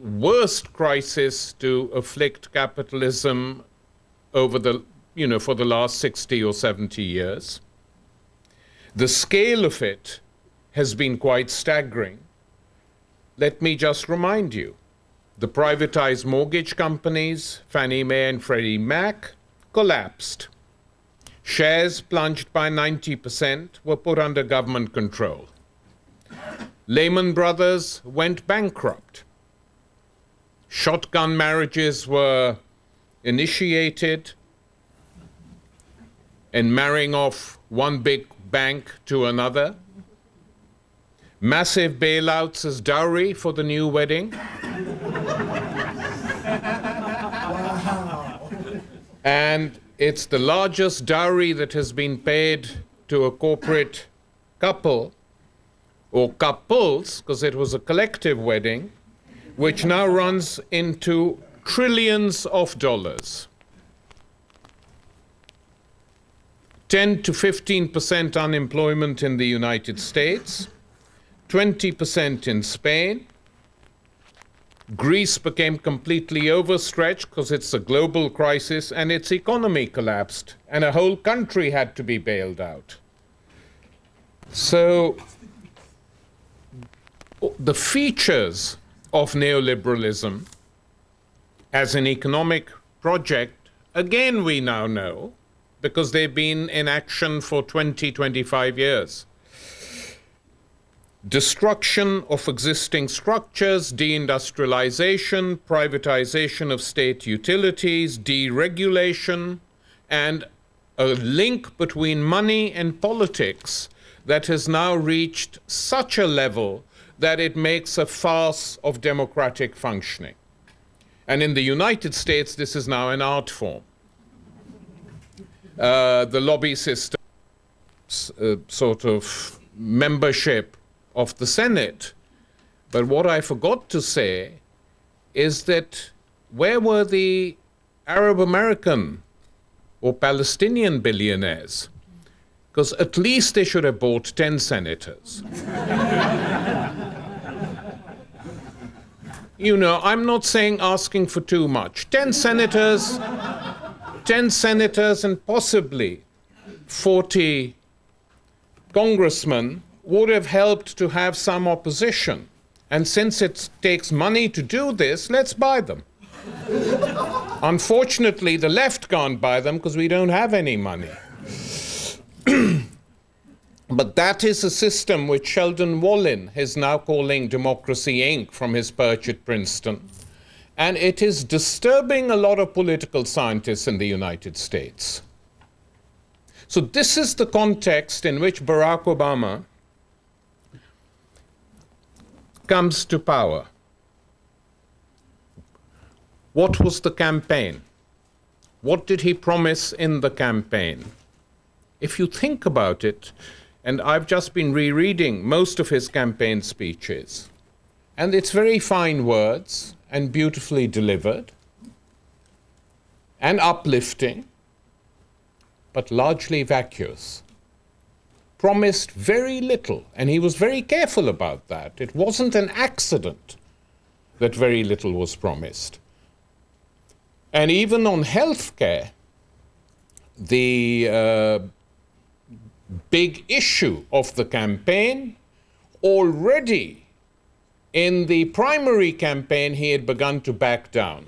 worst crisis to afflict capitalism over the, for the last 60 or 70 years. The scale of it has been quite staggering. Let me just remind you, the privatized mortgage companies, Fannie Mae and Freddie Mac, collapsed. Shares plunged by 90%, were put under government control. Lehman Brothers went bankrupt. Shotgun marriages were initiated, and marrying off one big bank to another. Massive bailouts as dowry for the new wedding. And it's the largest dowry that has been paid to a corporate couple, or couples, because it was a collective wedding, which now runs into trillions of dollars. 10 to 15% unemployment in the United States, 20% in Spain. Greece became completely overstretched because it's a global crisis, and its economy collapsed, and a whole country had to be bailed out. So the features of neoliberalism as an economic project, again, we now know, because they've been in action for 20, 25 years. Destruction of existing structures, deindustrialization, privatization of state utilities, deregulation, and a link between money and politics that has now reached such a level that it makes a farce of democratic functioning. And in the United States, this is now an art form. The lobby system, sort of membership of the Senate. But what I forgot to say is that where were the Arab American or Palestinian billionaires? Because at least they should have bought 10 senators. I'm not saying asking for too much. 10 senators and possibly 40 congressmen would have helped to have some opposition. And since it takes money to do this, let's buy them. Unfortunately, the left can't buy them because we don't have any money. But that is a system which Sheldon Wallin is now calling Democracy Inc. from his perch at Princeton. And it is disturbing a lot of political scientists in the United States. So this is the context in which Barack Obama comes to power. What was the campaign? What did he promise in the campaign? If you think about it, and I've just been rereading most of his campaign speeches, and it's very fine words and beautifully delivered and uplifting, but largely vacuous. Promised very little, and he was very careful about that. It wasn't an accident that very little was promised. And even on healthcare, the big issue of the campaign, already in the primary campaign, he had begun to back down.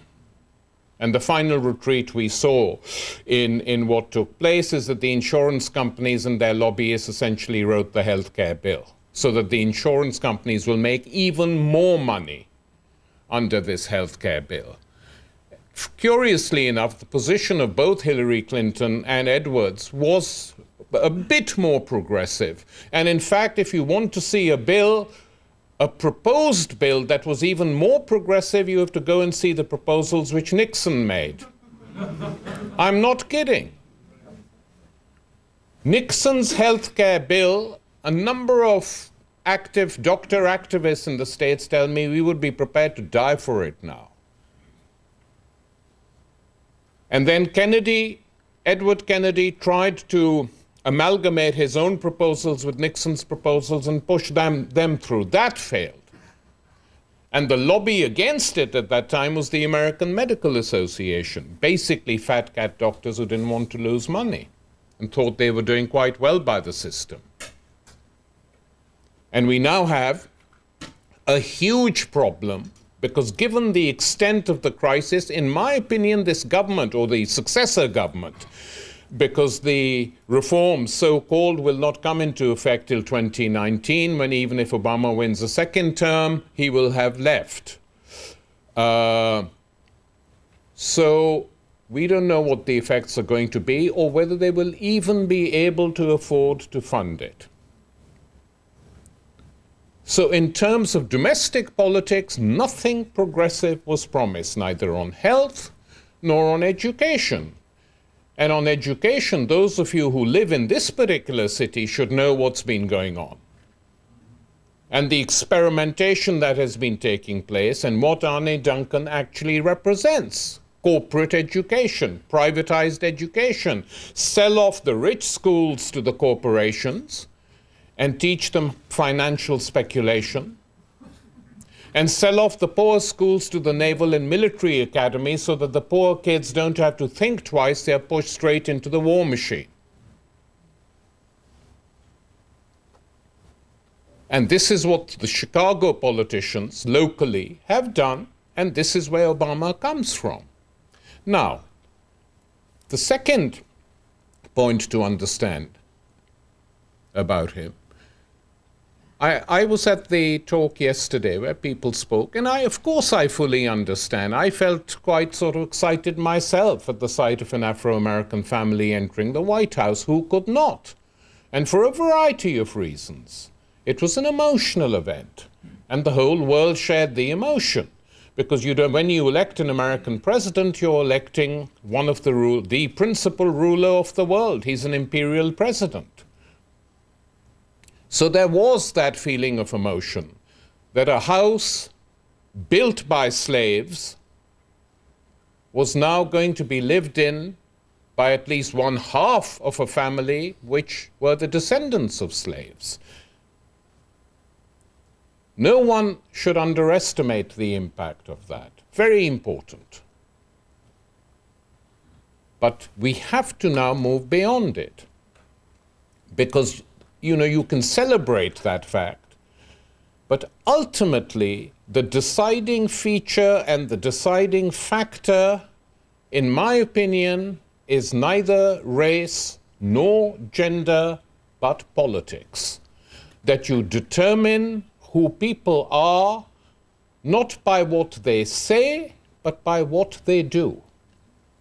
And the final retreat we saw in what took place is that the insurance companies and their lobbyists essentially wrote the healthcare bill, so that the insurance companies will make even more money under this healthcare bill. Curiously enough, the position of both Hillary Clinton and Edwards was a bit more progressive. And in fact, if you want to see a bill, a proposed bill that was even more progressive, you have to go and see the proposals which Nixon made. I'm not kidding. Nixon's healthcare bill, a number of active doctor activists in the States tell me we would be prepared to die for it now. And then Edward Kennedy tried to amalgamate his own proposals with Nixon's proposals and push them through. That failed. And the lobby against it at that time was the American Medical Association, basically fat cat doctors who didn't want to lose money and thought they were doing quite well by the system. And we now have a huge problem because given the extent of the crisis, in my opinion, this government or the successor government, because the reforms, so-called, will not come into effect till 2019, when even if Obama wins a second term, he will have left. So we don't know what the effects are going to be or whether they will even be able to afford to fund it. So in terms of domestic politics, nothing progressive was promised, neither on health nor on education. And on education, those of you who live in this particular city should know what's been going on. And the experimentation that has been taking place and what Arne Duncan actually represents. Corporate education, privatized education, sell off the rich schools to the corporations and teach them financial speculation, and sell off the poor schools to the naval and military academies so that the poor kids don't have to think twice, they're pushed straight into the war machine. And this is what the Chicago politicians locally have done, and this is where Obama comes from. Now, the second point to understand about him, I was at the talk yesterday where people spoke, and of course I fully understand. I felt quite sort of excited myself at the sight of an Afro-American family entering the White House. Who could not? And for a variety of reasons. It was an emotional event, and the whole world shared the emotion. Because when you elect an American president, you're electing one of the principal ruler of the world. He's an imperial president. So there was that feeling of emotion, that a house built by slaves was now going to be lived in by at least one half of a family which were the descendants of slaves. No one should underestimate the impact of that. Very important. But we have to now move beyond it, because you can celebrate that fact, but ultimately the deciding feature and the deciding factor, in my opinion, is neither race nor gender, but politics. That you determine who people are, not by what they say, but by what they do.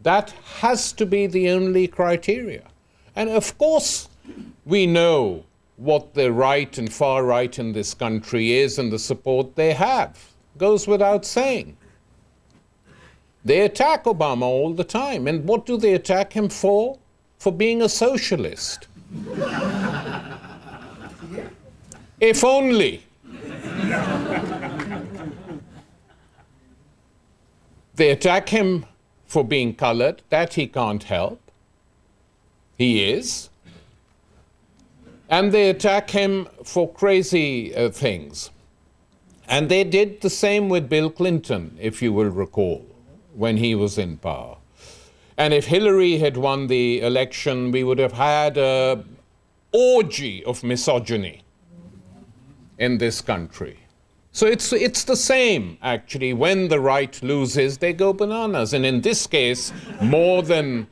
That has to be the only criteria. And of course, we know what the right and far right in this country is and the support they have. Goes without saying. They attack Obama all the time. And what do they attack him for? For being a socialist. If only. They attack him for being colored. That he can't help. He is. And they attack him for crazy things. And they did the same with Bill Clinton, if you will recall, when he was in power. And if Hillary had won the election, we would have had an orgy of misogyny in this country. So it's the same, actually. When the right loses, they go bananas. And in this case, more than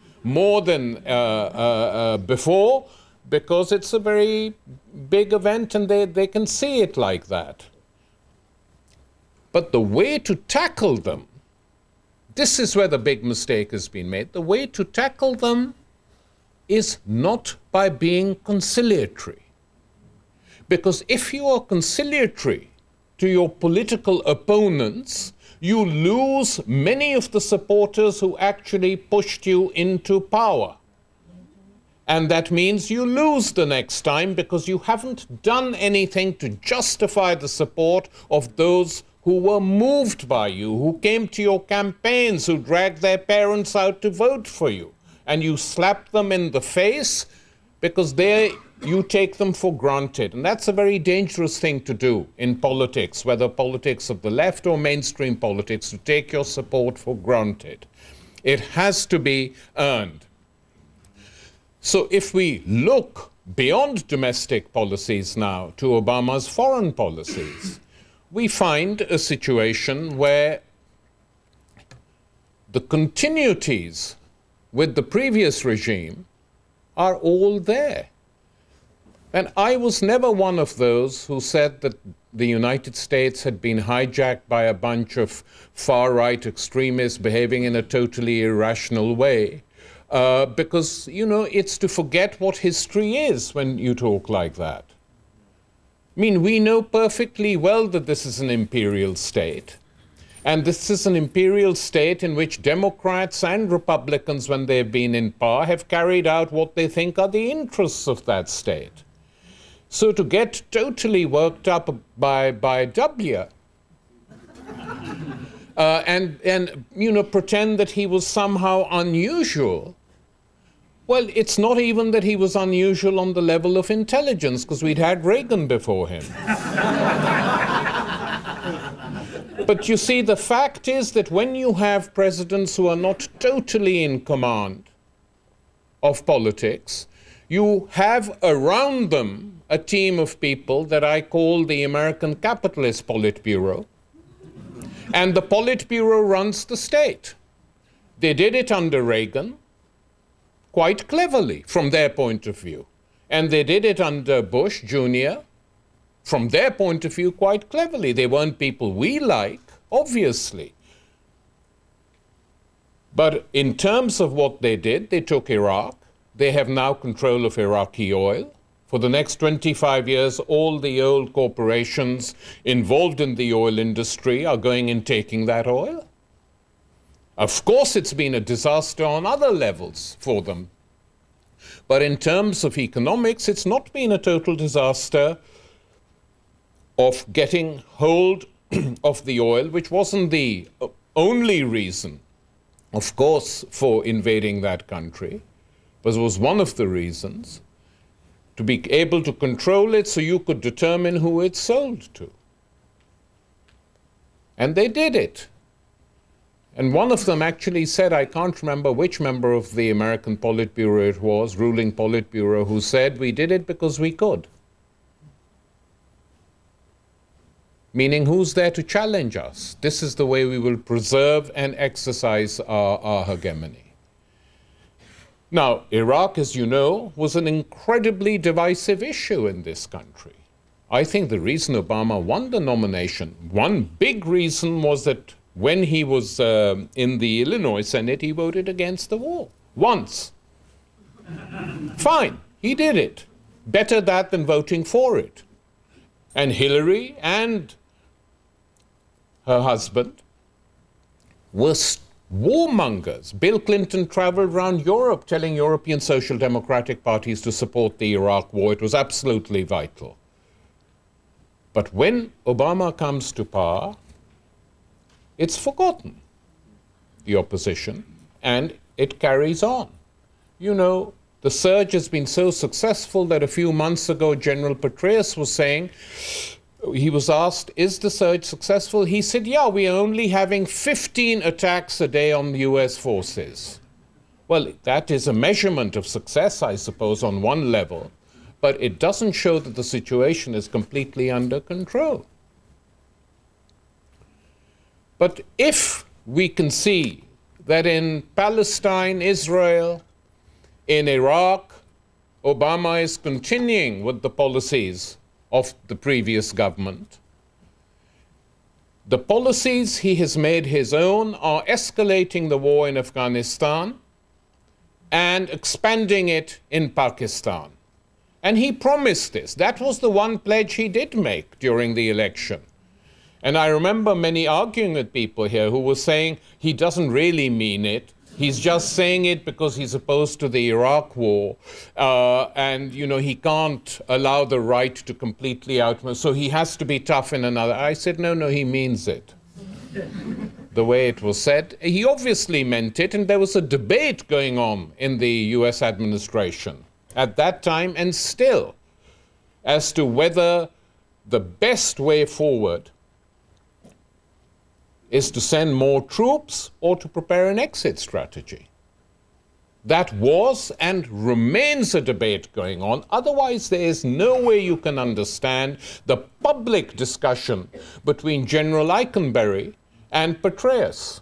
before, because it's a very big event and they can see it like that. But the way to tackle them, this is where the big mistake has been made. The way to tackle them is not by being conciliatory. Because if you are conciliatory to your political opponents, you lose many of the supporters who actually pushed you into power. And that means you lose the next time because you haven't done anything to justify the support of those who were moved by you, who came to your campaigns, who dragged their parents out to vote for you. And you slap them in the face because they you take them for granted. And that's a very dangerous thing to do in politics, whether politics of the left or mainstream politics, to take your support for granted. It has to be earned. So if we look beyond domestic policies now to Obama's foreign policies, we find a situation where the continuities with the previous regime are all there. And I was never one of those who said that the United States had been hijacked by a bunch of far-right extremists behaving in a totally irrational way. Because, you know, it's to forget what history is when you talk like that. I mean, we know perfectly well that this is an imperial state. And this is an imperial state in which Democrats and Republicans, when they've been in power, have carried out what they think are the interests of that state. So to get totally worked up by W and you know, pretend that he was somehow unusual, well, it's not even that he was unusual on the level of intelligence, because we'd had Reagan before him. But you see, the fact is that when you have presidents who are not totally in command of politics, you have around them a team of people that I call the American capitalist Politburo. And the Politburo runs the state. They did it under Reagan quite cleverly from their point of view. And they did it under Bush Jr. from their point of view quite cleverly. They weren't people we like, obviously. But in terms of what they did, they took Iraq. They have now control of Iraqi oil. For the next 25 years, all the old corporations involved in the oil industry are going and taking that oil. Of course, it's been a disaster on other levels for them. But in terms of economics, it's not been a total disaster of getting hold of the oil, which wasn't the only reason, of course, for invading that country, but it was one of the reasons, to be able to control it so you could determine who it sold to. And they did it. And one of them actually said, I can't remember which member of the American Politburo it was, ruling Politburo, who said, we did it because we could. Meaning, who's there to challenge us? This is the way we will preserve and exercise our hegemony. Now, Iraq, as you know, was an incredibly divisive issue in this country. I think the reason Obama won the nomination, one big reason was that when he was in the Illinois Senate, he voted against the war. Once. Fine, he did it. Better that than voting for it. And Hillary and her husband were warmongers. Bill Clinton traveled around Europe telling European social democratic parties to support the Iraq war. It was absolutely vital. But when Obama comes to power, it's forgotten, the opposition, and it carries on. You know, the surge has been so successful that a few months ago, General Petraeus was saying, he was asked, is the surge successful? He said, yeah, we are only having 15 attacks a day on the US forces. Well, that is a measurement of success, I suppose, on one level, but it doesn't show that the situation is completely under control. But if we can see that in Palestine, Israel, in Iraq, Obama is continuing with the policies of the previous government, the policies he has made his own are escalating the war in Afghanistan and expanding it in Pakistan. And he promised this. That was the one pledge he did make during the election. And I remember many arguing with people here who were saying he doesn't really mean it. He's just saying it because he's opposed to the Iraq war. And, you know, he can't allow the right to completely so he has to be tough in another. I said, no, he means it. The way it was said. He obviously meant it, and there was a debate going on in the US administration at that time and still as to whether the best way forward is to send more troops or to prepare an exit strategy. That was and remains a debate going on. Otherwise, there is no way you can understand the public discussion between General Eikenberry and Petraeus,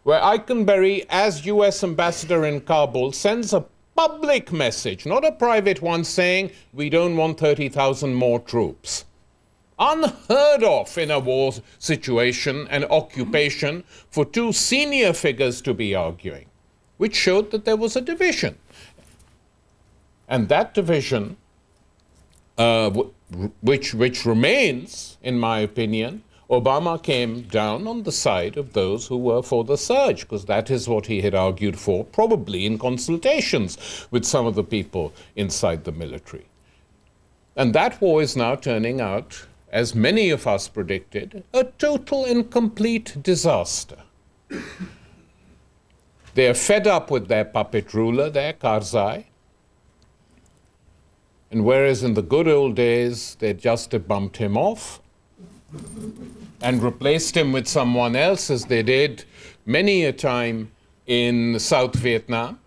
where Eikenberry, as US ambassador in Kabul, sends a public message, not a private one, saying, we don't want 30,000 more troops. Unheard of in a war situation and occupation for two senior figures to be arguing, which showed that there was a division. And that division, which remains, in my opinion, Obama came down on the side of those who were for the surge, because that is what he had argued for, probably in consultations with some of the people inside the military. And that war is now turning out, as many of us predicted, a total and complete disaster. They are fed up with their puppet ruler, their Karzai. And whereas in the good old days, they just bumped him off and replaced him with someone else, as they did many a time in South Vietnam.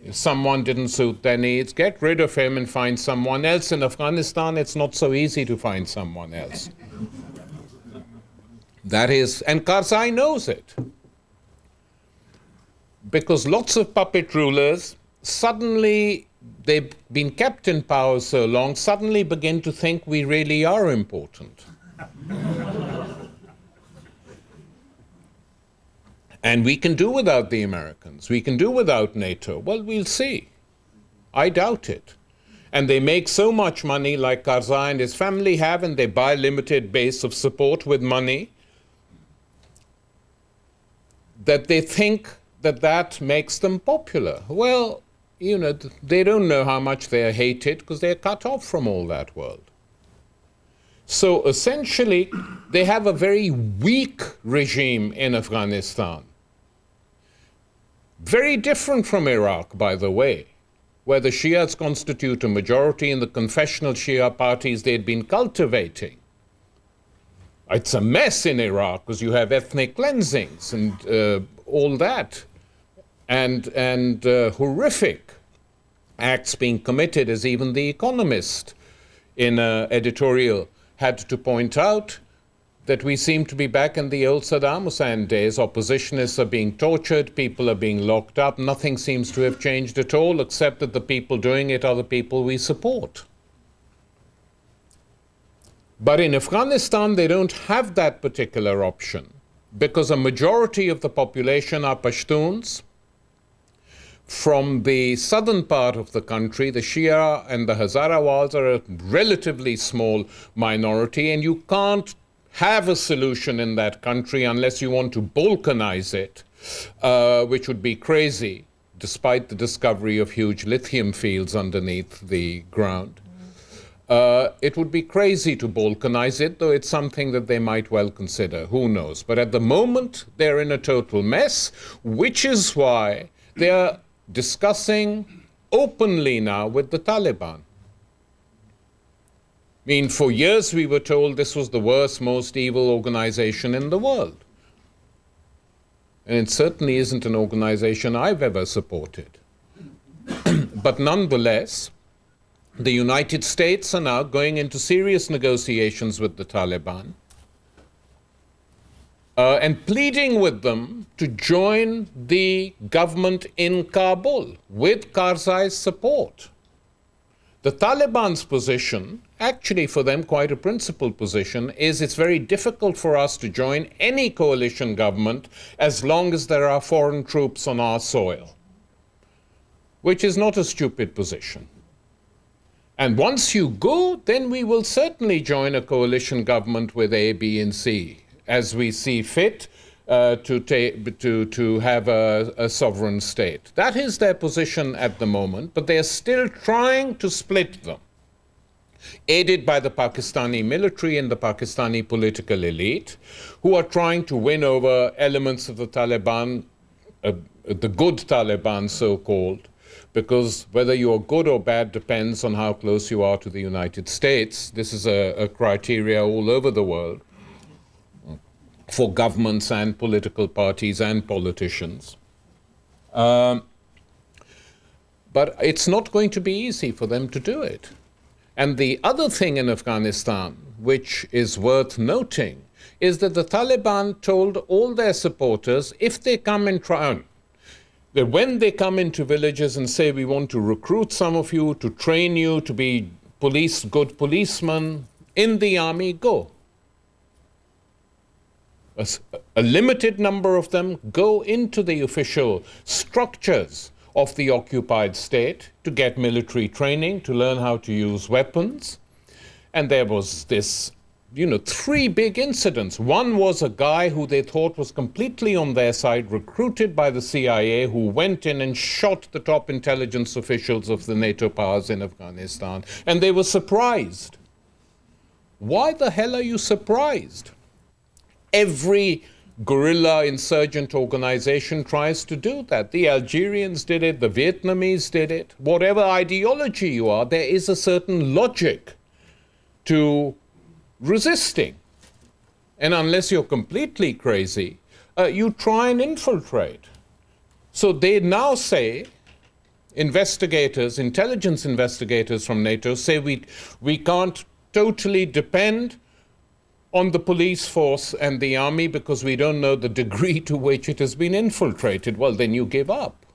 If someone didn't suit their needs, get rid of him and find someone else. In Afghanistan, it's not so easy to find someone else. That is, and Karzai knows it. Because lots of puppet rulers, suddenly, they've been kept in power so long, suddenly begin to think we really are important. And we can do without the Americans. We can do without NATO. Well, we'll see. I doubt it. And they make so much money, like Karzai and his family have, and they buy a limited base of support with money, that they think that that makes them popular. Well, you know, they don't know how much they are hated because they're cut off from all that world. So essentially, they have a very weak regime in Afghanistan. Very different from Iraq, by the way, where the Shias constitute a majority in the confessional Shia parties they'd been cultivating. It's a mess in Iraq because you have ethnic cleansings and all that, and horrific acts being committed, as even The Economist in an editorial had to point out, that we seem to be back in the old Saddam Hussein days. Oppositionists are being tortured, people are being locked up. Nothing seems to have changed at all, except that the people doing it are the people we support. But in Afghanistan, they don't have that particular option, because a majority of the population are Pashtuns. From the southern part of the country, the Shia and the Hazarawals are a relatively small minority, and you can't have a solution in that country unless you want to balkanize it, which would be crazy, despite the discovery of huge lithium fields underneath the ground. It would be crazy to balkanize it, though it's something that they might well consider. Who knows? But at the moment, they're in a total mess, which is why they're discussing openly now with the Taliban. I mean, for years we were told this was the worst, most evil organization in the world. And it certainly isn't an organization I've ever supported. But nonetheless, the United States are now going into serious negotiations with the Taliban and pleading with them to join the government in Kabul with Karzai's support. The Taliban's position, actually for them quite a principled position, is it's very difficult for us to join any coalition government as long as there are foreign troops on our soil, which is not a stupid position. And once you go, then we will certainly join a coalition government with A, B, and C, as we see fit to have a sovereign state. That is their position at the moment, but they are still trying to split them, aided by the Pakistani military and the Pakistani political elite, who are trying to win over elements of the Taliban, the good Taliban so-called, because whether you're good or bad depends on how close you are to the United States. This is a criteria all over the world for governments and political parties and politicians. But it's not going to be easy for them to do it. And the other thing in Afghanistan, which is worth noting, is that the Taliban told all their supporters, if they come and try, that when they come into villages and say, we want to recruit some of you, to train you to be good policemen in the army, go. A limited number of them go into the official structures of the occupied state to get military training, to learn how to use weapons. And there was this, 3 big incidents. One was a guy who they thought was completely on their side, recruited by the CIA, who went in and shot the top intelligence officials of the NATO powers in Afghanistan. And they were surprised. Why the hell are you surprised? Every guerrilla insurgent organization tries to do that. The Algerians did it, the Vietnamese did it. Whatever ideology you are, there is a certain logic to resisting. And unless you're completely crazy, you try and infiltrate. So they now say, intelligence investigators from NATO say we can't totally depend on the police force and the army because we don't know the degree to which it has been infiltrated. Well, then you give up.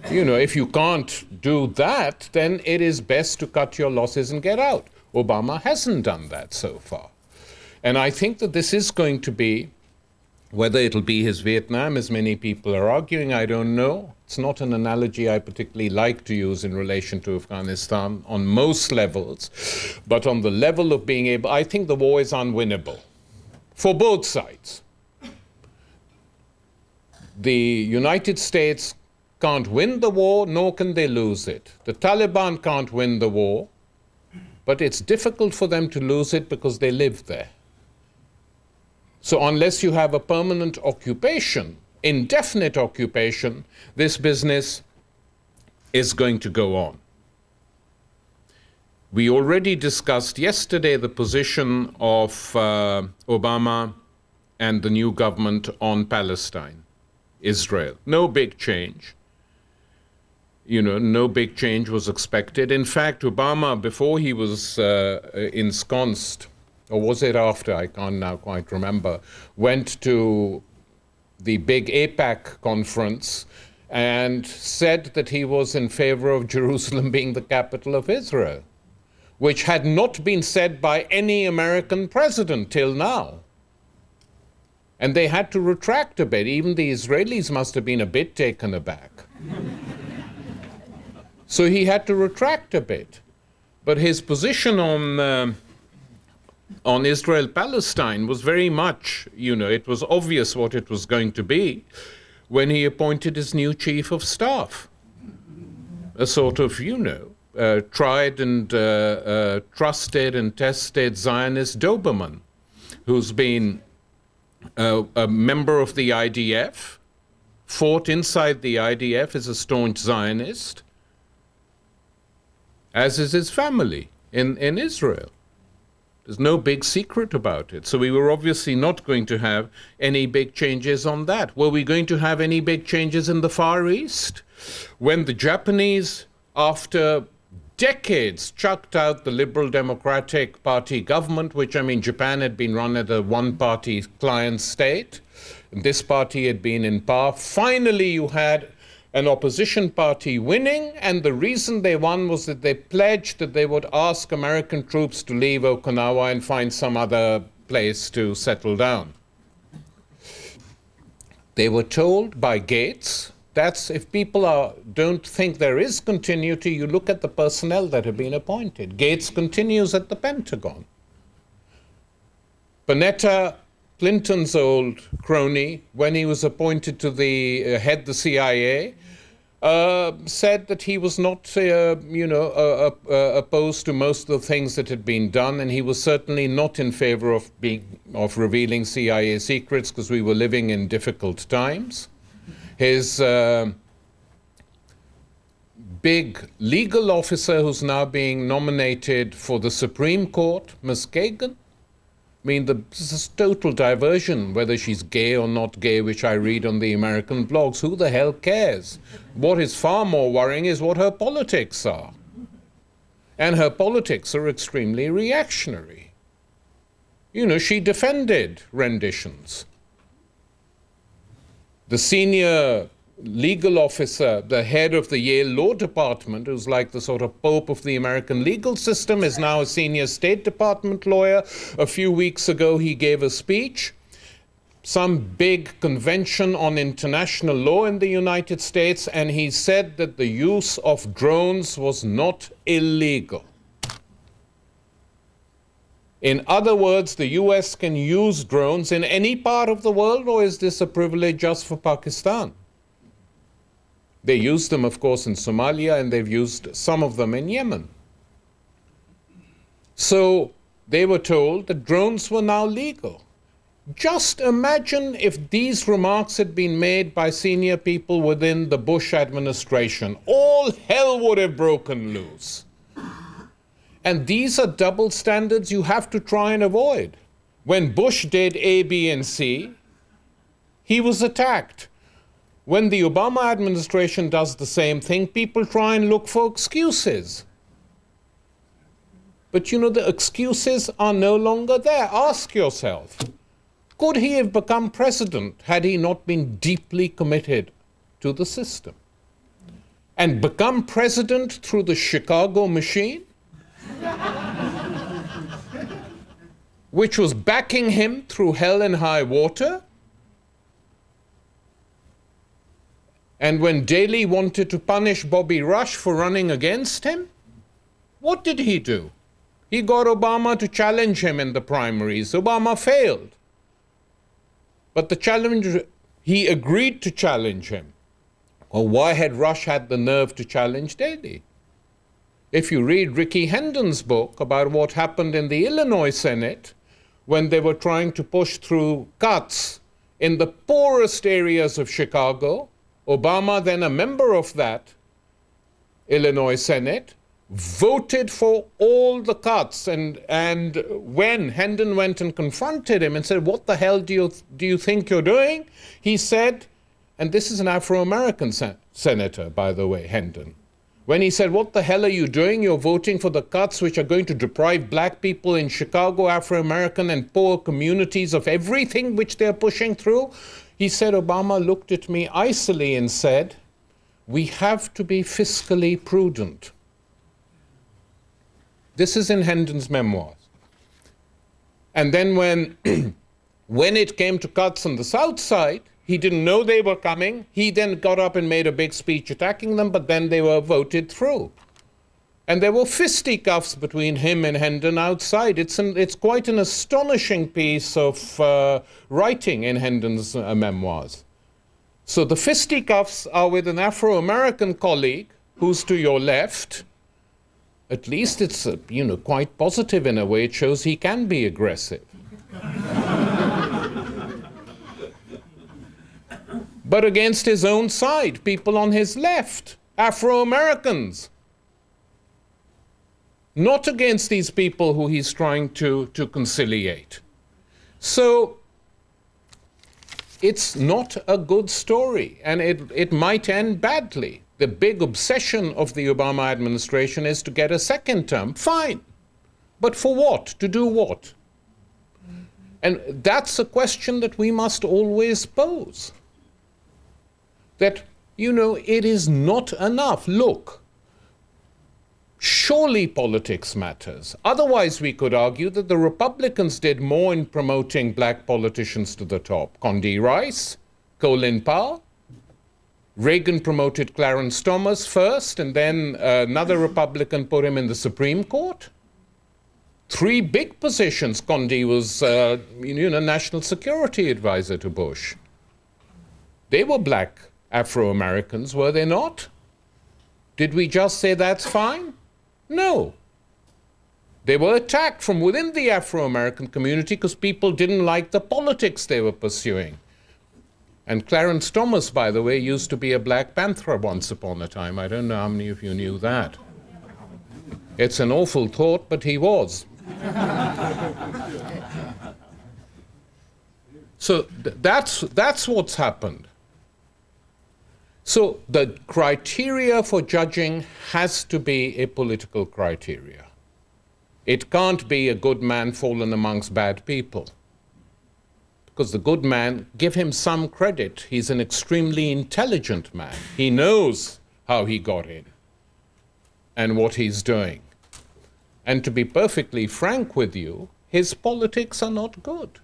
If you can't do that, then it is best to cut your losses and get out. Obama hasn't done that so far. And I think that this is going to be, whether it'll be his Vietnam, as many people are arguing, I don't know. It's not an analogy I particularly like to use in relation to Afghanistan on most levels. But on the level of being able, I think the war is unwinnable for both sides. The United States can't win the war, nor can they lose it. The Taliban can't win the war, but it's difficult for them to lose it because they live there. So unless you have a permanent occupation, indefinite occupation, this business is going to go on. We already discussed yesterday the position of Obama and the new government on Palestine, Israel. No big change. No big change was expected. In fact, Obama, before he was ensconced, or was it after, I can't now quite remember, went to the big APAC conference and said that he was in favor of Jerusalem being the capital of Israel, which had not been said by any American president till now. And they had to retract a bit. Even the Israelis must have been a bit taken aback. So he had to retract a bit. But his position on Israel-Palestine was very much, it was obvious what it was going to be when he appointed his new chief of staff. A sort of, tried and trusted and tested Zionist Doberman, who's been a member of the IDF, fought inside the IDF as a staunch Zionist, as is his family in Israel. There's no big secret about it. So we were obviously not going to have any big changes on that. Were we going to have any big changes in the Far East? When the Japanese, after decades, chucked out the Liberal Democratic Party government, which, Japan had been run as a one-party client state, and this party had been in power. Finally, you had an opposition party winning, and the reason they won was that they pledged that they would ask American troops to leave Okinawa and find some other place to settle down. They were told by Gates, that's if people don't think there is continuity, you look at the personnel that have been appointed. Gates continues at the Pentagon. Panetta, Clinton's old crony, when he was appointed to head the CIA, said that he was not, opposed to most of the things that had been done, and he was certainly not in favor of revealing CIA secrets because we were living in difficult times. His big legal officer who's now being nominated for the Supreme Court, Ms. Kagan. I mean, this is total diversion, whether she's gay or not gay, which I read on the American blogs. Who the hell cares? What is far more worrying is what her politics are. And her politics are extremely reactionary. You know, she defended renditions. The senior legal officer, the head of the Yale Law Department, who's like the sort of pope of the American legal system, is now a senior State Department lawyer. A few weeks ago, he gave a speech, some big convention on international law in the United States, and he said that the use of drones was not illegal. In other words, the US can use drones in any part of the world, or is this a privilege just for Pakistan? They used them, of course, in Somalia, and they've used some of them in Yemen. So they were told that drones were now legal. Just imagine if these remarks had been made by senior people within the Bush administration. All hell would have broken loose. And these are double standards you have to try and avoid. When Bush did A, B, and C, he was attacked. When the Obama administration does the same thing, people try and look for excuses. But you know, the excuses are no longer there. Ask yourself, could he have become president had he not been deeply committed to the system? And become president through the Chicago machine, which was backing him through hell and high water? And when Daley wanted to punish Bobby Rush for running against him, what did he do? He got Obama to challenge him in the primaries. Obama failed. But the challenge, he agreed to challenge him. Well, why had Rush had the nerve to challenge Daley? If you read Ricky Hendon's book about what happened in the Illinois Senate when they were trying to push through cuts in the poorest areas of Chicago, Obama, then a member of that Illinois Senate, voted for all the cuts. And when Hendon went and confronted him and said, what the hell do you think you're doing? He said, and this is an Afro-American senator, by the way, Hendon. When he said, what the hell are you doing? You're voting for the cuts which are going to deprive black people in Chicago, Afro-American and poor communities of everything which they're pushing through. He said, Obama looked at me icily and said, we have to be fiscally prudent. This is in Hendon's memoirs. And then when it came to cuts on the South Side, he didn't know they were coming. He then got up and made a big speech attacking them, but then they were voted through. And there were fisticuffs between him and Hendon outside. It's quite an astonishing piece of writing in Hendon's memoirs. So the fisticuffs are with an Afro-American colleague who's to your left. At least it's quite positive in a way. It shows he can be aggressive. But against his own side, people on his left, Afro-Americans. Not against these people who he's trying to conciliate. So it's not a good story, and it might end badly. The big obsession of the Obama administration is to get a second term. Fine. But for what? To do what? And that's a question that we must always pose. That, it is not enough. Look, surely politics matters. Otherwise, we could argue that the Republicans did more in promoting black politicians to the top. Condi Rice, Colin Powell. Reagan promoted Clarence Thomas first, and then another Republican put him in the Supreme Court. 3 big positions. Condi was, national security advisor to Bush. They were black Afro-Americans, were they not? Did we just say that's fine? No. They were attacked from within the Afro-American community because people didn't like the politics they were pursuing. And Clarence Thomas, by the way, used to be a Black Panther once upon a time. I don't know how many of you knew that. It's an awful thought, but he was. So that's what's happened. So the criteria for judging has to be a political criteria. It can't be a good man fallen amongst bad people. Because the good man, give him some credit. He's an extremely intelligent man. He knows how he got in and what he's doing. And to be perfectly frank with you, his politics are not good.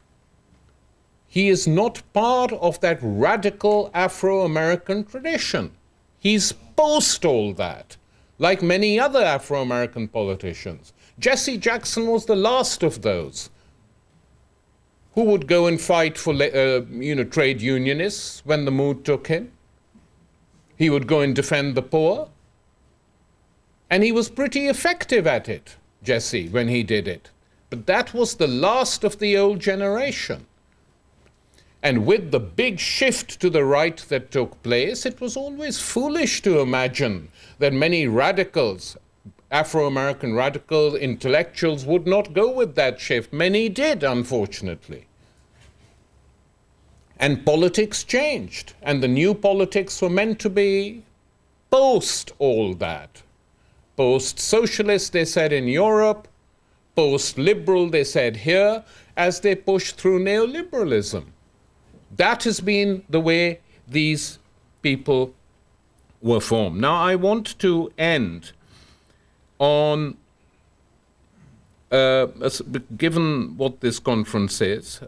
He is not part of that radical Afro-American tradition. He's post all that, like many other Afro-American politicians. Jesse Jackson was the last of those who would go and fight for trade unionists when the mood took him. He would go and defend the poor. And he was pretty effective at it, Jesse, when he did it. But that was the last of the old generation. And with the big shift to the right that took place, it was always foolish to imagine that many radicals, Afro-American radical intellectuals, would not go with that shift. Many did, unfortunately. And politics changed. And the new politics were meant to be post all that. Post-socialist, they said in Europe. Post-liberal, they said here, as they pushed through neoliberalism. That has been the way these people were formed. Now, I want to end on, given what this conference is,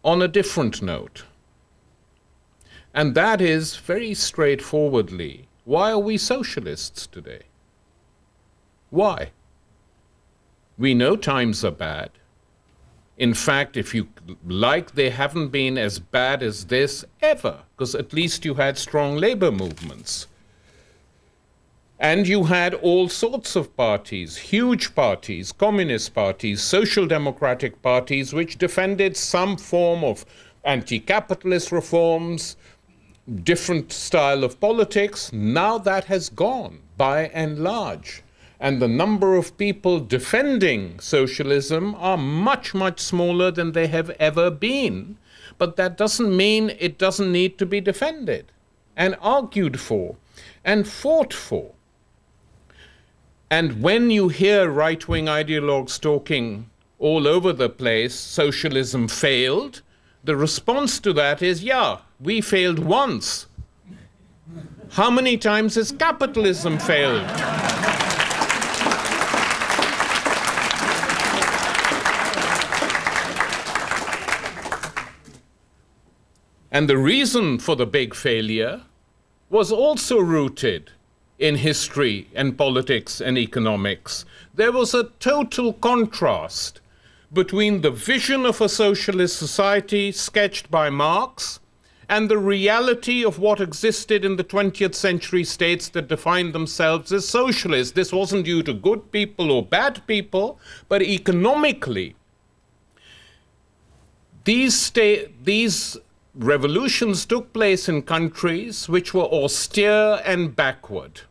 on a different note. And that is, very straightforwardly, why are we socialists today? Why? We know times are bad. In fact, if you like, they haven't been as bad as this ever, because at least you had strong labor movements. And you had all sorts of parties, huge parties, communist parties, social democratic parties, which defended some form of anti-capitalist reforms, different style of politics. Now that has gone, by and large. And the number of people defending socialism are much, much smaller than they have ever been. But that doesn't mean it doesn't need to be defended and argued for and fought for. And when you hear right-wing ideologues talking all over the place, socialism failed, the response to that is, yeah, we failed once. How many times has capitalism failed? And the reason for the big failure was also rooted in history and politics and economics. There was a total contrast between the vision of a socialist society sketched by Marx and the reality of what existed in the 20th century states that defined themselves as socialist. This wasn't due to good people or bad people, but economically, these revolutions took place in countries which were austere and backward.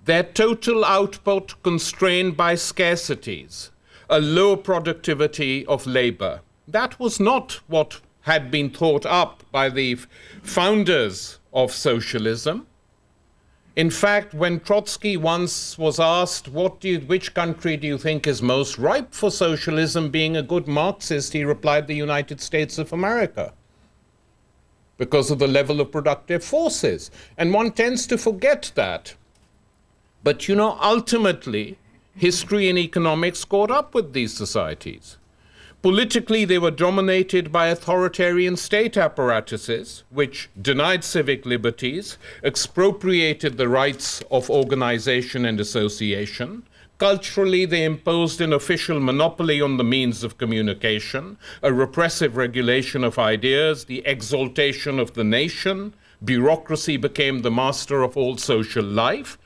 Their total output constrained by scarcities, a low productivity of labor. That was not what had been thought up by the founders of socialism. In fact, when Trotsky once was asked, which country do you think is most ripe for socialism, being a good Marxist, he replied, the United States of America, because of the level of productive forces. And one tends to forget that. But, you know, ultimately, history and economics caught up with these societies. Politically, they were dominated by authoritarian state apparatuses, which denied civic liberties, expropriated the rights of organization and association. Culturally, they imposed an official monopoly on the means of communication, a repressive regulation of ideas, the exaltation of the nation. Bureaucracy became the master of all social life.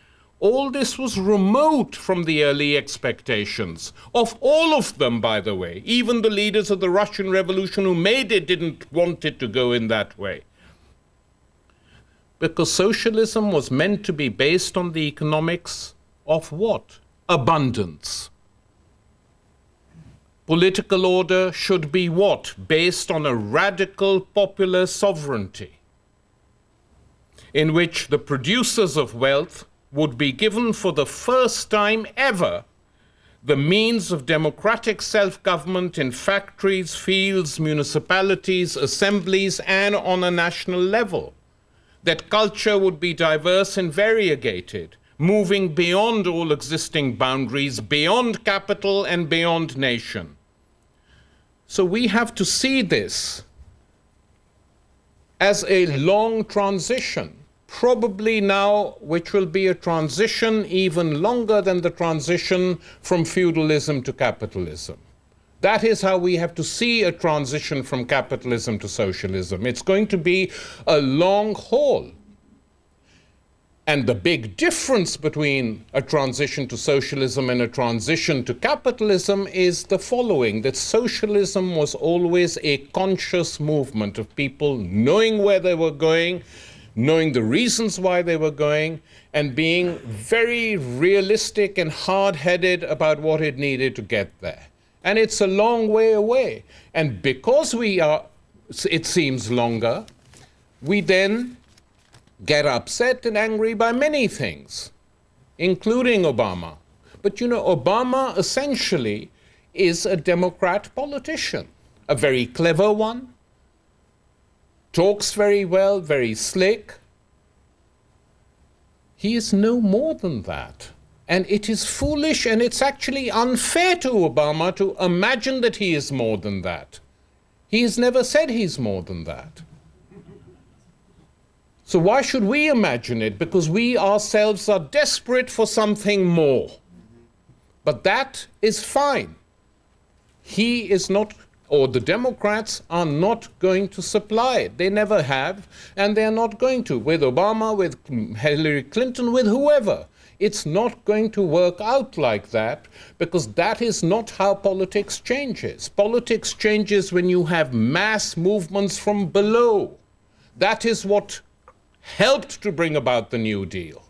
All this was remote from the early expectations of all of them, by the way. Even the leaders of the Russian Revolution who made it didn't want it to go in that way. Because socialism was meant to be based on the economics of what? Abundance. Political order should be what? Based on a radical popular sovereignty, in which the producers of wealth would be given for the first time ever the means of democratic self-government in factories, fields, municipalities, assemblies, and on a national level. That culture would be diverse and variegated, moving beyond all existing boundaries, beyond capital and beyond nation. So we have to see this as a long transition, probably now, which will be a transition even longer than the transition from feudalism to capitalism. That is how we have to see a transition from capitalism to socialism. It's going to be a long haul. And the big difference between a transition to socialism and a transition to capitalism is the following, that socialism was always a conscious movement of people knowing where they were going, knowing the reasons why they were going, and being very realistic and hard-headed about what it needed to get there. And it's a long way away. And because it seems longer, we then get upset and angry by many things, including Obama. But you know, Obama essentially is a Democrat politician, a very clever one, talks very well, very slick. He is no more than that. And it is foolish and it's actually unfair to Obama to imagine that he is more than that. He has never said he's more than that. So why should we imagine it? Because we ourselves are desperate for something more. But that is fine. He is not, or the Democrats are not going to supply it. They never have, and they're not going to. With Obama, with Hillary Clinton, with whoever. It's not going to work out like that, because that is not how politics changes. Politics changes when you have mass movements from below. That is what helped to bring about the New Deal,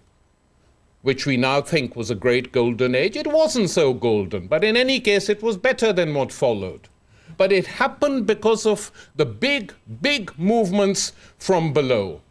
which we now think was a great golden age. It wasn't so golden, but in any case, it was better than what followed. But it happened because of the big, big movements from below,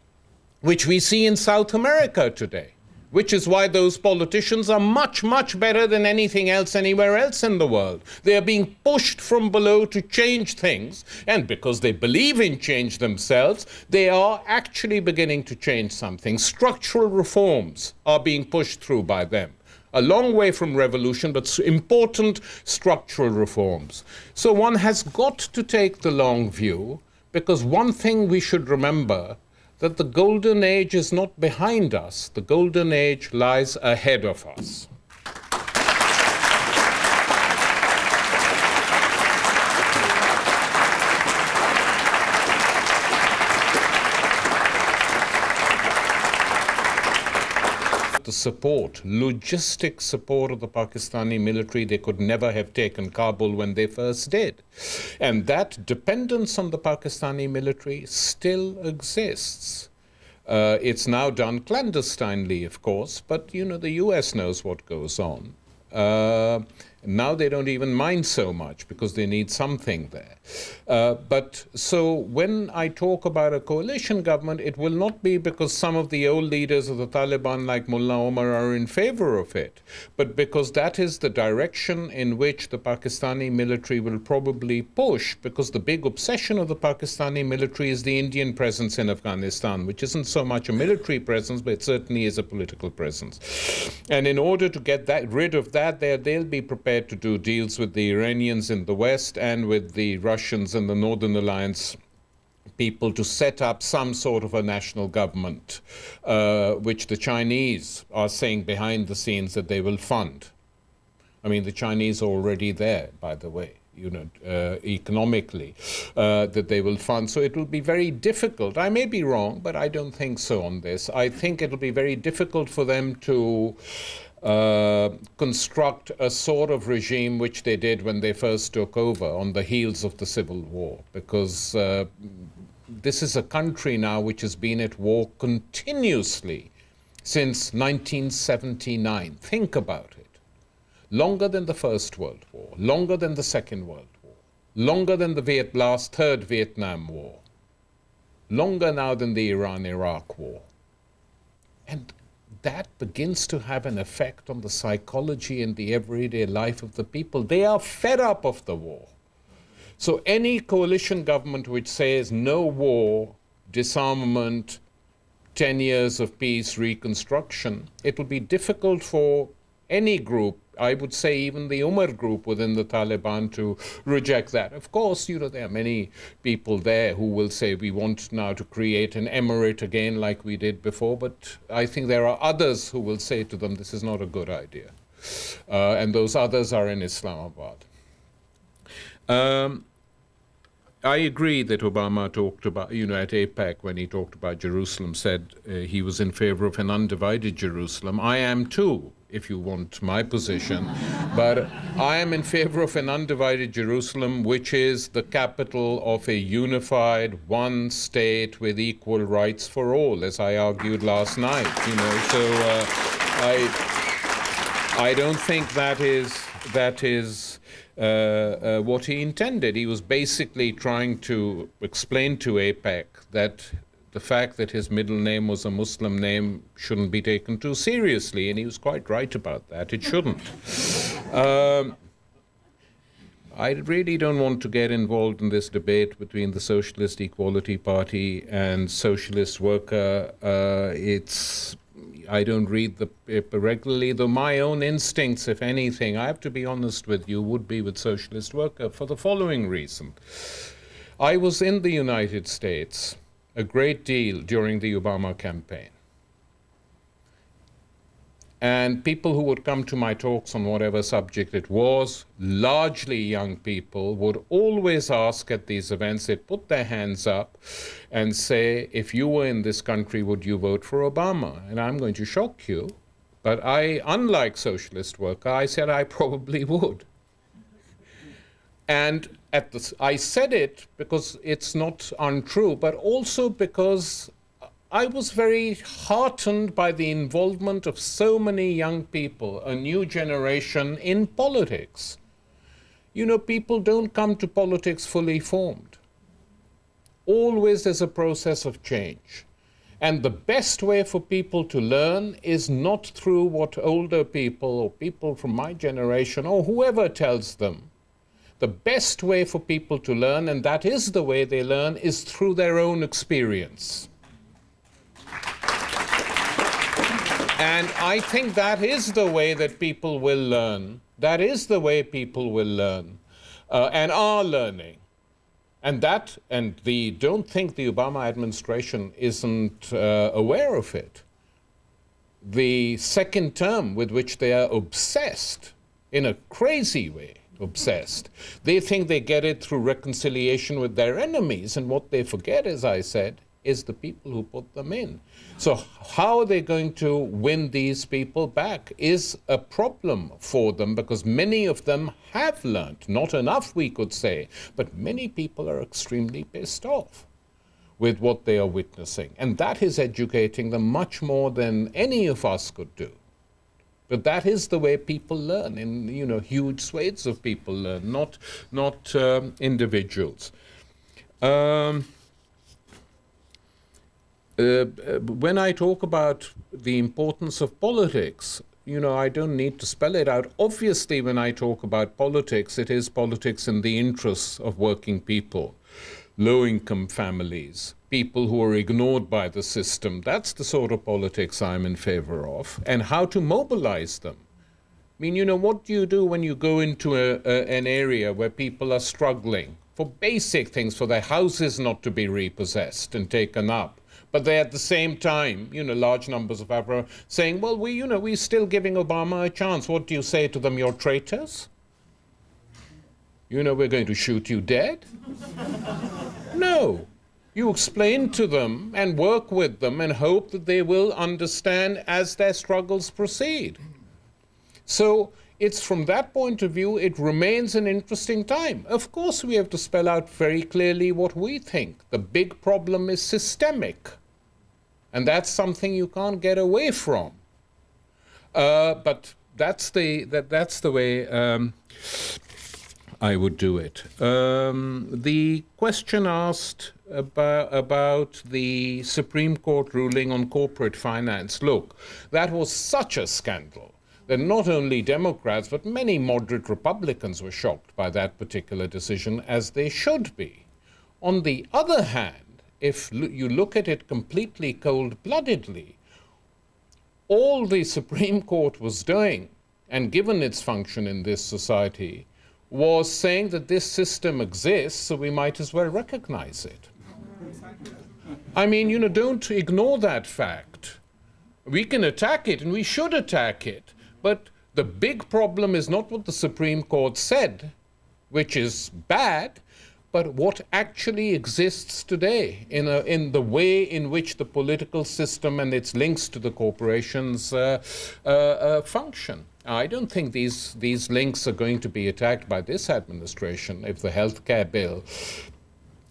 which we see in South America today, which is why those politicians are much, much better than anything else anywhere else in the world. They are being pushed from below to change things, and because they believe in change themselves, they are actually beginning to change something. Structural reforms are being pushed through by them. A long way from revolution, but important structural reforms. So one has got to take the long view, because one thing we should remember, that the golden age is not behind us. The golden age lies ahead of us. The support, logistic support of the Pakistani military, they could never have taken Kabul when they first did. And that dependence on the Pakistani military still exists. It's now done clandestinely, of course, but you know, the US knows what goes on. Now they don't even mind so much because they need something there. But so when I talk about a coalition government, it will not be because some of the old leaders of the Taliban like Mullah Omar are in favor of it, but because that is the direction in which the Pakistani military will probably push, because the big obsession of the Pakistani military is the Indian presence in Afghanistan, which isn't so much a military presence, but it certainly is a political presence. And in order to get rid of that, they'll be prepared to do deals with the Iranians in the West and with the Russians and the Northern Alliance people to set up some sort of a national government, which the Chinese are saying behind the scenes that they will fund. I mean, the Chinese are already there, by the way, you know, economically, that they will fund. So it will be very difficult. I may be wrong, but I don't think so on this. I think it'll be very difficult for them to construct a sort of regime which they did when they first took over on the heels of the Civil War, because this is a country now which has been at war continuously since 1979. Think about it. Longer than the First World War, longer than the Second World War, longer than the last Third Vietnam War, longer now than the Iran-Iraq War. And that begins to have an effect on the psychology and the everyday life of the people. They are fed up of the war. So any coalition government which says no war, disarmament, 10 years of peace, reconstruction, it will be difficult for any group, I would say even the Umar group within the Taliban, to reject that. Of course, you know, there are many people there who will say we want now to create an emirate again like we did before, but I think there are others who will say to them this is not a good idea. And those others are in Islamabad. I agree that Obama talked about, you know, at APEC when he talked about Jerusalem, said he was in favor of an undivided Jerusalem. I am too, if you want my position. But I am in favor of an undivided Jerusalem, which is the capital of a unified one state with equal rights for all, as I argued last night, you know. So I don't think that is what he intended. He was basically trying to explain to APEC that the fact that his middle name was a Muslim name shouldn't be taken too seriously, and he was quite right about that. It shouldn't. I really don't want to get involved in this debate between the Socialist Equality Party and Socialist Worker. I don't read the paper regularly, though my own instincts, if anything, I have to be honest with you, would be with Socialist Worker for the following reason. I was in the United States a great deal during the Obama campaign. And people who would come to my talks on whatever subject it was, largely young people, would always ask at these events, they'd put their hands up and say, if you were in this country, would you vote for Obama? And I'm going to shock you, but unlike Socialist Worker, I said I probably would. And I said it because it's not untrue, but also because I was very heartened by the involvement of so many young people, a new generation, in politics. You know, people don't come to politics fully formed. Always there's a process of change. And the best way for people to learn is not through what older people or people from my generation or whoever tells them. The best way for people to learn, and that is the way they learn, is through their own experience. And I think that is the way that people will learn. That is the way people will learn and are learning. And don't think the Obama administration isn't aware of it. The second term with which they are obsessed, in a crazy way, obsessed. They think they get it through reconciliation with their enemies, and what they forget, as I said, is the people who put them in. So how are they going to win these people back is a problem for them, because many of them have learned, not enough we could say, but many people are extremely pissed off with what they are witnessing. And that is educating them much more than any of us could do. But that is the way people learn, and you know, huge swathes of people learn, not individuals. When I talk about the importance of politics, you know, I don't need to spell it out. Obviously, when I talk about politics, it is politics in the interests of working people, low-income families, people who are ignored by the system. That's the sort of politics I'm in favor of, and how to mobilize them. I mean, you know, what do you do when you go into an area where people are struggling for basic things, for their houses not to be repossessed and taken up But they at the same time, large numbers of Africa saying, well, we're still giving Obama a chance. What do you say to them? You're traitors? We're going to shoot you dead? No. You explain to them and work with them and hope that they will understand as their struggles proceed. So it's from that point of view, it remains an interesting time. Of course, we have to spell out very clearly what we think. The big problem is systemic. And that's something you can't get away from. But that's the way I would do it. The question asked about the Supreme Court ruling on corporate finance. Look, that was such a scandal that not only Democrats, but many moderate Republicans were shocked by that particular decision, as they should be. On the other hand, if you look at it completely cold-bloodedly, all the Supreme Court was doing, and given its function in this society, was saying that this system exists, so we might as well recognize it. I mean, don't ignore that fact. We can attack it, and we should attack it, but the big problem is not what the Supreme Court said, which is bad, but what actually exists today in the way in which the political system and its links to the corporations function. I don't think these links are going to be attacked by this administration if the healthcare bill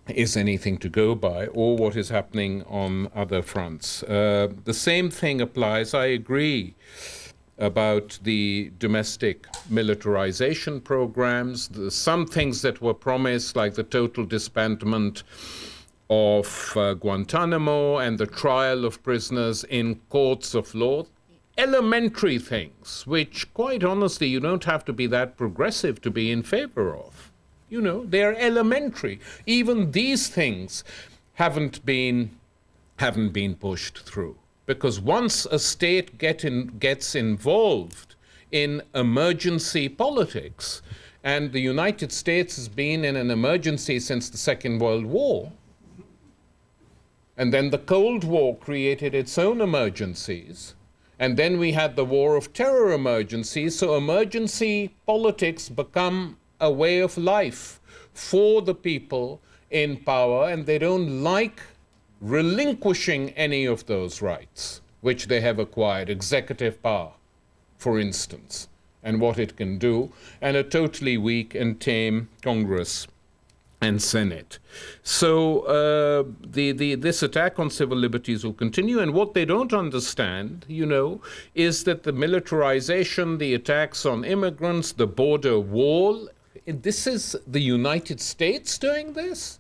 is anything to go by, or what is happening on other fronts. The same thing applies, I agree, about the domestic militarization programs. Some things that were promised, like the total disbandment of Guantanamo and the trial of prisoners in courts of law, elementary things, which, quite honestly, you don't have to be that progressive to be in favor of. They're elementary. Even these things haven't been pushed through. Because once a state gets involved in emergency politics, and the United States has been in an emergency since the Second World War, and then the Cold War created its own emergencies, and then we had the War of Terror emergencies, so emergency politics become a way of life for the people in power, and they don't like relinquishing any of those rights which they have acquired, executive power, for instance, and what it can do, and a totally weak and tame Congress and Senate. So this attack on civil liberties will continue, and what they don't understand, is that the militarization, the attacks on immigrants, the border wall, this is the United States doing this?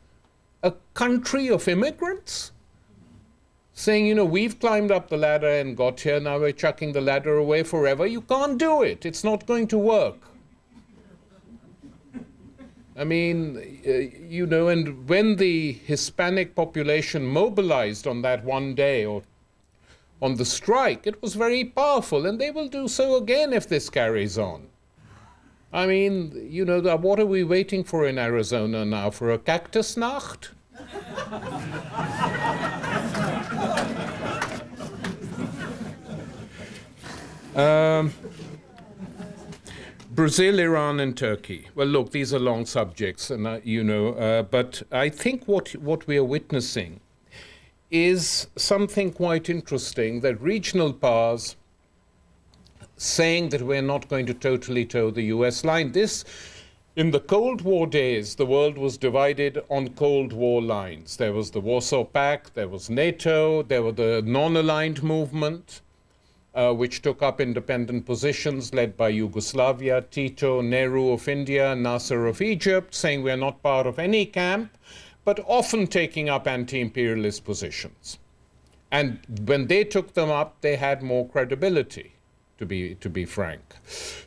A country of immigrants? Saying, we've climbed up the ladder and got here, now we're chucking the ladder away forever. You can't do it. It's not going to work. I mean, and when the Hispanic population mobilized on that one day or on the strike, it was very powerful, and they will do so again if this carries on. I mean, what are we waiting for in Arizona now? For a cactus Nacht? Brazil, Iran, and Turkey. Well, look, these are long subjects, and but I think what we are witnessing is something quite interesting, that regional powers saying that we're not going to totally toe the US line. In the Cold War days, the world was divided on Cold War lines. There was the Warsaw Pact, there was NATO, there were the non-aligned movement, which took up independent positions led by Yugoslavia, Tito, Nehru of India, Nasser of Egypt, saying we're not part of any camp, but often taking up anti-imperialist positions. And when they took them up, they had more credibility, to be frank.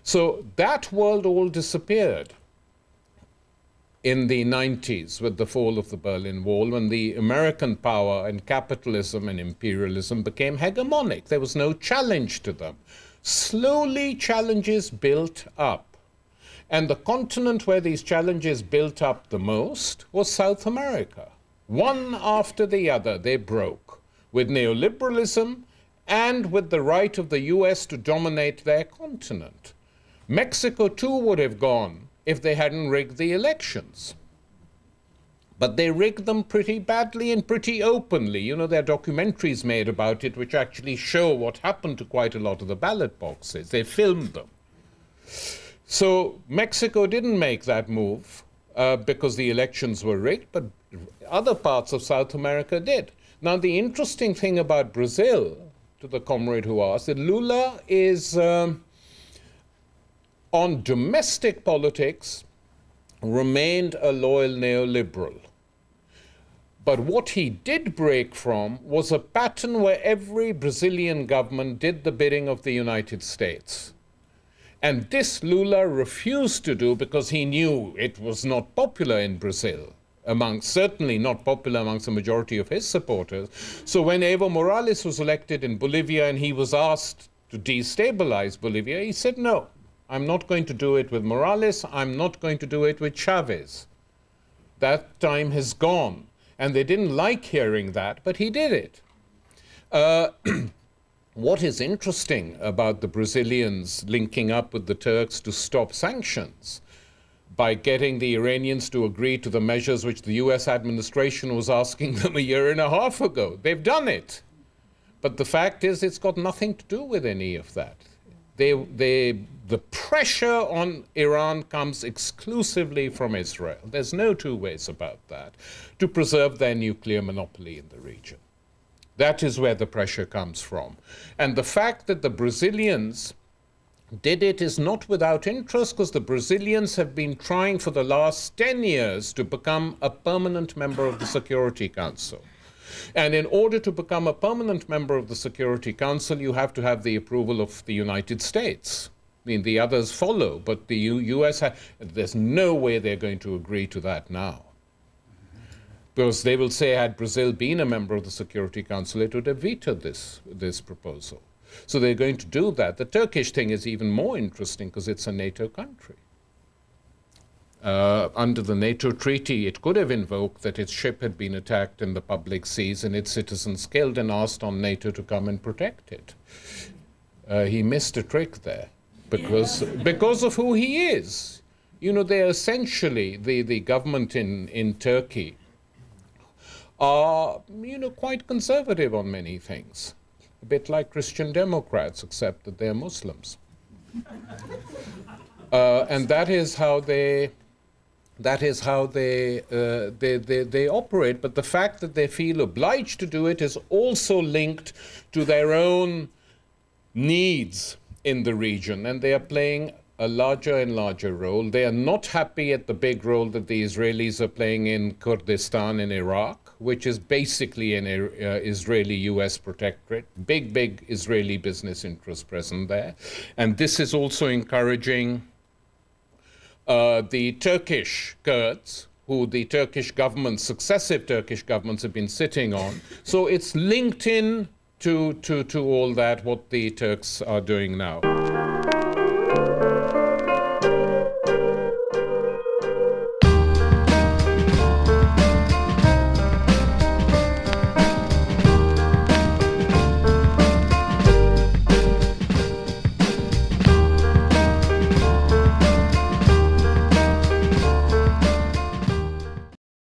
So that world all disappeared in the 90s with the fall of the Berlin Wall, when the American power and capitalism and imperialism became hegemonic. There was no challenge to them. Slowly, challenges built up. And the continent where these challenges built up the most was South America. One after the other, they broke. with neoliberalism and with the right of the US to dominate their continent. Mexico too would have gone if they hadn't rigged the elections. But they rigged them pretty badly and pretty openly. You know, there are documentaries made about it which actually show what happened to quite a lot of the ballot boxes. They filmed them. So Mexico didn't make that move because the elections were rigged, but other parts of South America did. Now, the interesting thing about Brazil, to the comrade who asked, that Lula is, on domestic politics, remained a loyal neoliberal. But what he did break from was a pattern where every Brazilian government did the bidding of the United States. And this Lula refused to do because he knew it was not popular in Brazil, certainly not popular amongst the majority of his supporters. So when Evo Morales was elected in Bolivia and he was asked to destabilize Bolivia, he said, no, I'm not going to do it with Morales, I'm not going to do it with Chavez. That time has gone. And they didn't like hearing that, but he did it. What is interesting about the Brazilians linking up with the Turks to stop sanctions by getting the Iranians to agree to the measures which the US administration was asking them a year and a half ago. They've done it. But the fact is, it's got nothing to do with any of that. The pressure on Iran comes exclusively from Israel. There's no two ways about that, to preserve their nuclear monopoly in the region. That is where the pressure comes from. And the fact that the Brazilians did it is not without interest, because the Brazilians have been trying for the last 10 years to become a permanent member of the Security Council. And in order to become a permanent member of the Security Council, you have to have the approval of the United States. I mean, the others follow, but the US, there's no way they're going to agree to that now. Because they will say, had Brazil been a member of the Security Council, it would have vetoed this proposal. So they're going to do that. The Turkish thing is even more interesting because it's a NATO country. Under the NATO treaty, it could have invoked that its ship had been attacked in the public seas and its citizens killed and asked on NATO to come and protect it. He missed a trick there because of who he is. You know, they're essentially, the government in Turkey are, you know, quite conservative on many things. A bit like Christian Democrats, except that they're Muslims. And that is how they operate. But the fact that they feel obliged to do it is also linked to their own needs in the region, and they are playing a larger and larger role. They are not happy at the big role that the Israelis are playing in Kurdistan in Iraq, which is basically an Israeli-US protectorate. Big Israeli business interests present there. And this is also encouraging the Turkish Kurds, who the Turkish government, successive Turkish governments have been sitting on. So it's linked in to all that, what the Turks are doing now.